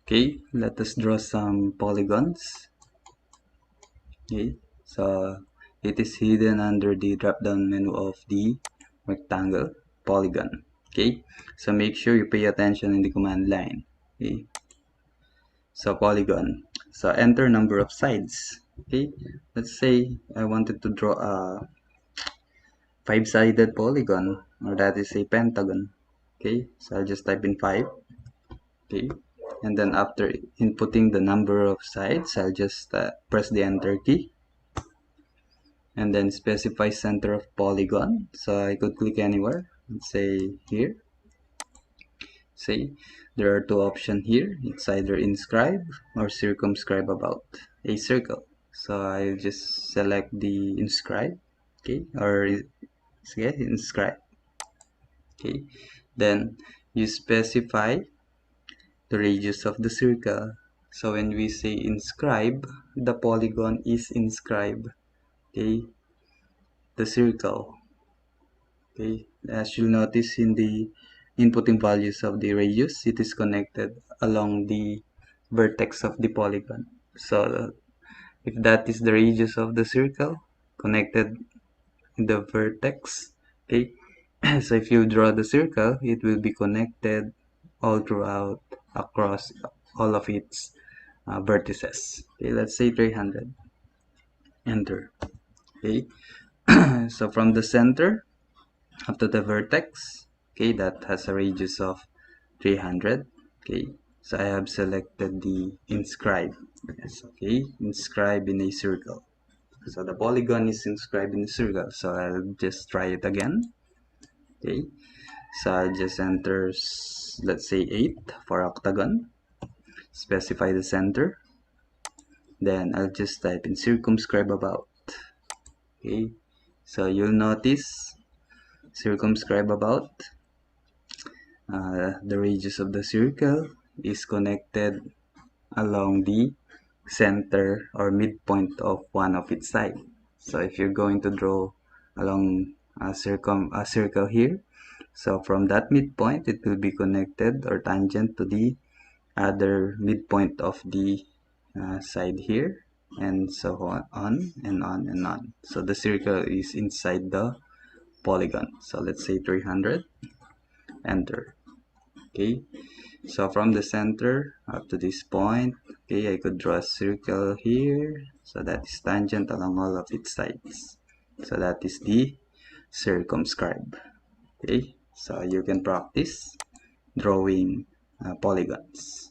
Okay, let us draw some polygons. Okay, so it is hidden under the drop down menu of the rectangle polygon. Okay, so make sure you pay attention in the command line. Okay, so polygon, so enter number of sides. Okay, let's say I wanted to draw a five-sided polygon, or that is a pentagon. Okay, so I'll just type in 5. Okay, and then after inputting the number of sides, I'll just press the enter key and then specify center of polygon. So I could click anywhere, let's say here. Say there are two options here. It's either inscribe or circumscribe about a circle. So I'll just select the inscribe. Okay, or inscribe. Okay, then you specify the radius of the circle. So when we say inscribe, the polygon is inscribe. Okay, the circle. Okay, as you'll notice in the inputting values of the radius, it is connected along the vertex of the polygon. So if that is the radius of the circle connected in the vertex, okay, so if you draw the circle, it will be connected all throughout across all of its vertices. Okay, let's say 300. Enter. Okay, so from the center up to the vertex, okay, that has a radius of 300. Okay, so I have selected the inscribe. Yes, okay, inscribe in a circle. So the polygon is inscribed in a circle. So I'll just try it again. Okay, so I'll just enter, let's say 8 for octagon. Specify the center. Then I'll just type in circumscribe about. Okay, so you'll notice circumscribe about, the radius of the circle is connected along the center or midpoint of one of its sides. So if you're going to draw along a circle here, so from that midpoint it will be connected or tangent to the other midpoint of the side here, and so on and on and on. So the circle is inside the polygon. So let's say 300. Enter. Okay, so from the center up to this point, okay, I could draw a circle here, so that is tangent along all of its sides. So that is the circumscribe. Okay, so you can practice drawing polygons.